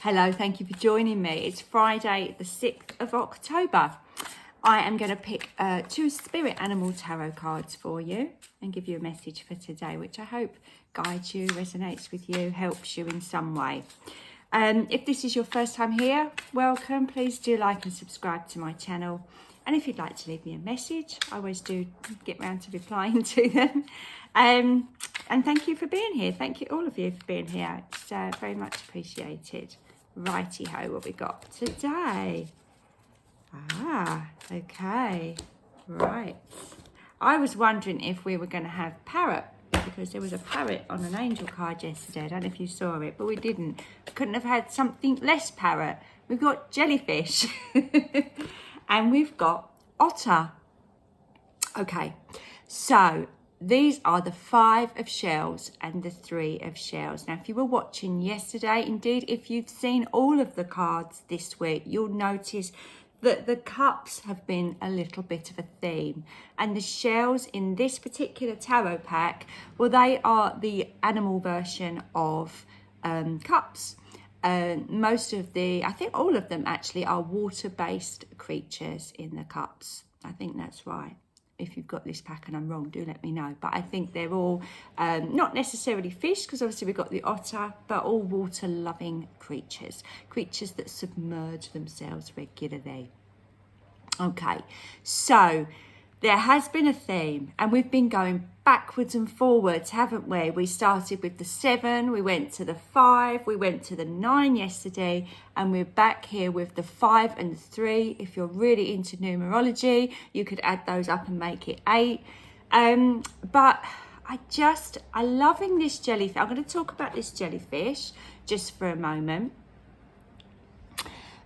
Hello, thank you for joining me. It's Friday the 6th of October. I am going to pick two spirit animal tarot cards for you and give you a message for today, which I hope guides you, resonates with you, helps you in some way. If this is your first time here, welcome. Please do like and subscribe to my channel. And if you'd like to leave me a message, I always do get round to replying to them. And thank you for being here. Thank you, all of you, for being here. It's very much appreciated. Righty-ho, what we got today? Okay, right. I was wondering if we were going to have parrot, because there was a parrot on an angel card yesterday. I don't know if you saw it, but we didn't. We couldn't have had something less parrot. We've got jellyfish and we've got otter. Okay, so these are the 5 of shells and the 3 of shells. Now, if you were watching yesterday, indeed, if you've seen all of the cards this week, you'll notice that the cups have been a little bit of a theme. And the shells in this particular tarot pack, well, they are the animal version of cups. Most of I think all of them actually are water-based creatures in the cups. I think that's right. If you've got this pack and I'm wrong, do let me know. But I think they're all not necessarily fish, because obviously we've got the otter, but all water-loving creatures that submerge themselves regularly. Okay, so there has been a theme, and we've been going backwards and forwards, haven't we? We started with the 7, we went to the 5, we went to the 9 yesterday, and we're back here with the 5 and the 3. If you're really into numerology, you could add those up and make it 8. But I'm loving this jellyfish. I'm going to talk about this jellyfish just for a moment,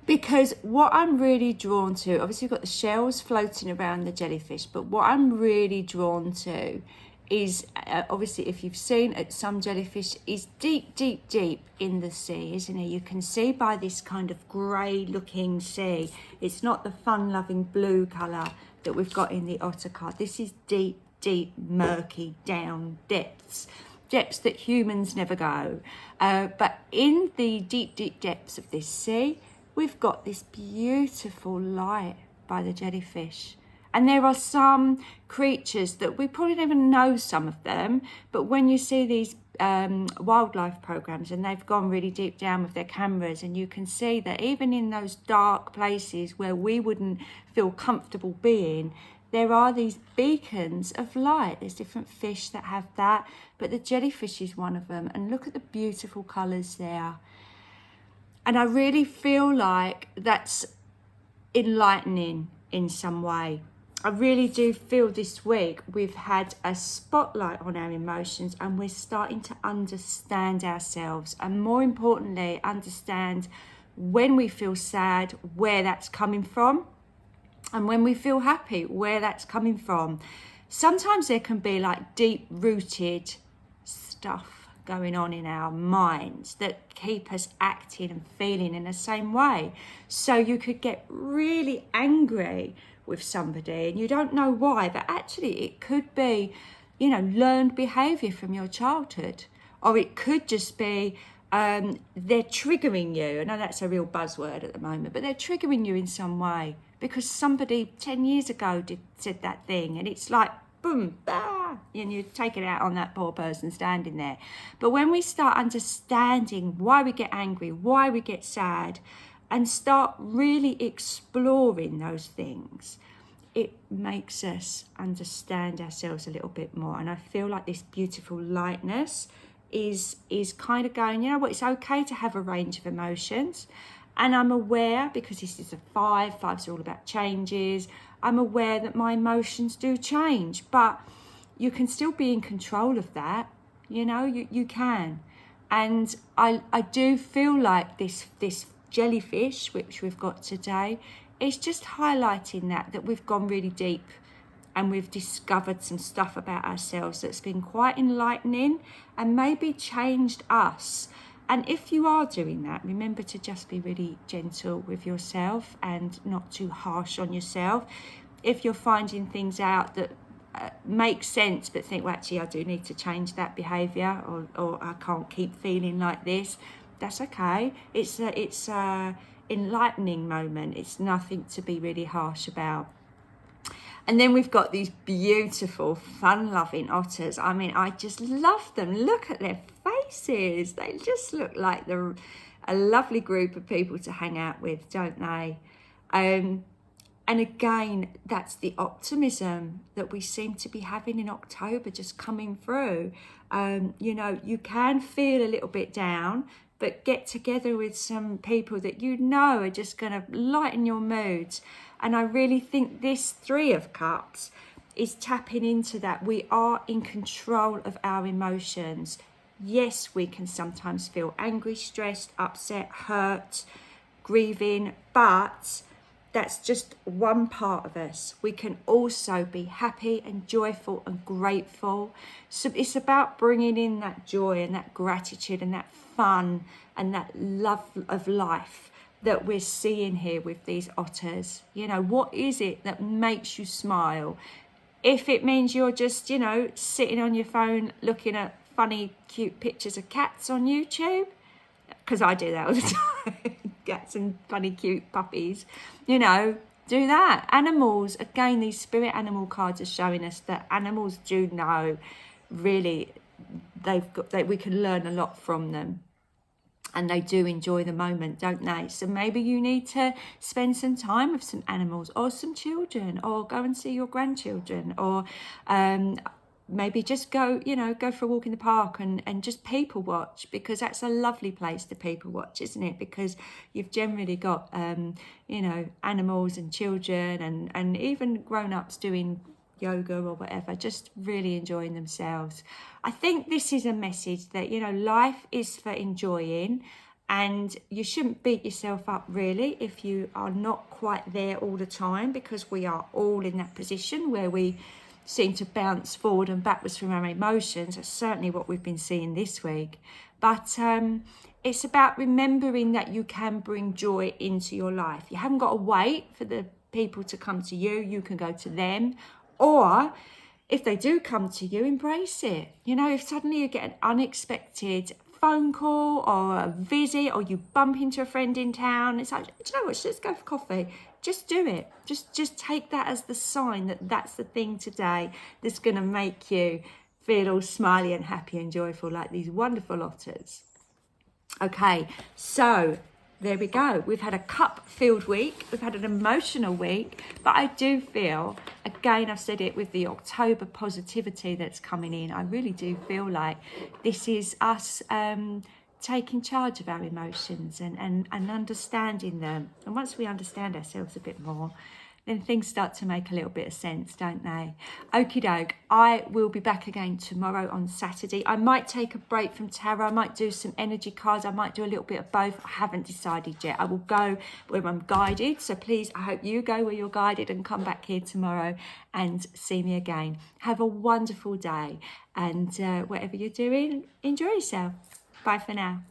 because what I'm really drawn to, obviously you've got the shells floating around the jellyfish, but what I'm really drawn to is, obviously if you've seen it, some jellyfish is deep, deep, deep in the sea, isn't it? You can see by this kind of grey looking sea. It's not the fun-loving blue colour that we've got in the otter card. This is deep, deep, murky, down depths that humans never go. But in the deep, deep depths of this sea, we've got this beautiful light by the jellyfish. And there are some creatures that we probably never know some of them, but when you see these wildlife programs and they've gone really deep down with their cameras, and you can see that even in those dark places where we wouldn't feel comfortable being, there are these beacons of light. There's different fish that have that, but the jellyfish is one of them. And look at the beautiful colours there. And I really feel like that's enlightening in some way. I really do feel this week we've had a spotlight on our emotions, and we're starting to understand ourselves, and more importantly, understand when we feel sad, where that's coming from, and when we feel happy, where that's coming from. Sometimes there can be like deep-rooted stuff going on in our minds that keep us acting and feeling in the same way. So you could get really angry with somebody and you don't know why, but actually it could be, learned behaviour from your childhood, or it could just be they're triggering you. I know that's a real buzzword at the moment, but they're triggering you in some way because somebody 10 years ago said that thing, and it's like boom, and you take it out on that poor person standing there. But when we start understanding why we get angry, why we get sad, and start really exploring those things, it makes us understand ourselves a little bit more. And I feel like this beautiful lightness is kind of going, you know what, it's okay to have a range of emotions. And I'm aware, because this is a 5, 5's are all about changes, I'm aware that my emotions do change, but you can still be in control of that. You can. And I do feel like this jellyfish, which we've got today, is just highlighting that we've gone really deep and we've discovered some stuff about ourselves that's been quite enlightening and maybe changed us. And if you are doing that, remember to just be really gentle with yourself and not too harsh on yourself. If you're finding things out that make sense, but think, well, actually, I do need to change that behaviour, or I can't keep feeling like this, That's okay. It's a enlightening moment. It's nothing to be really harsh about. And then we've got these beautiful, fun-loving otters. I mean, I just love them. Look at their faces. They just look like they're a lovely group of people to hang out with, don't they? And again, that's the optimism that we seem to be having in October just coming through. You know, you can feel a little bit down, but get together with some people that you know are just going to lighten your moods. And I really think this Three of Cups is tapping into that. We are in control of our emotions. Yes, we can sometimes feel angry, stressed, upset, hurt, grieving, but that's just one part of us. We can also be happy and joyful and grateful. So it's about bringing in that joy and that gratitude and that fun and that love of life that we're seeing here with these otters. You know, what is it that makes you smile? If it means you're just, you know, sitting on your phone looking at funny, cute pictures of cats on YouTube, because I do that all the time, cats and funny, cute puppies, you know, do that. Animals, again, these spirit animal cards are showing us that animals do know, really, we can learn a lot from them. And they do enjoy the moment, don't they? So maybe you need to spend some time with some animals or some children, or go and see your grandchildren, or maybe just go, you know, go for a walk in the park and just people watch, because that's a lovely place to people watch, isn't it? Because you've generally got, you know, animals and children and even grown-ups doing yoga or whatever, just really enjoying themselves. I think this is a message that, you know, life is for enjoying, and you shouldn't beat yourself up really if you are not quite there all the time, because we are all in that position where we seem to bounce forward and backwards from our emotions. That's certainly what we've been seeing this week. But it's about remembering that you can bring joy into your life. You haven't got to wait for the people to come to you. You can go to them. Or if they do come to you, embrace it. You know, if suddenly you get an unexpected phone call or a visit, or you bump into a friend in town, it's like, do you know what, let's go for coffee. Just do it. Just take that as the sign that that's the thing today that's going to make you feel all smiley and happy and joyful like these wonderful otters. Okay, so there we go. We've had a cup-filled week. We've had an emotional week. But I do feel, again, I've said it with the October positivity that's coming in, I really do feel like this is us taking charge of our emotions and understanding them. And once we understand ourselves a bit more, then things start to make a little bit of sense, don't they? Okie doke, I will be back again tomorrow on Saturday. I might take a break from tarot. I might do some energy cards. I might do a little bit of both. I haven't decided yet. I will go where I'm guided. So please, I hope you go where you're guided and come back here tomorrow and see me again. Have a wonderful day. And whatever you're doing, enjoy yourself. Bye for now.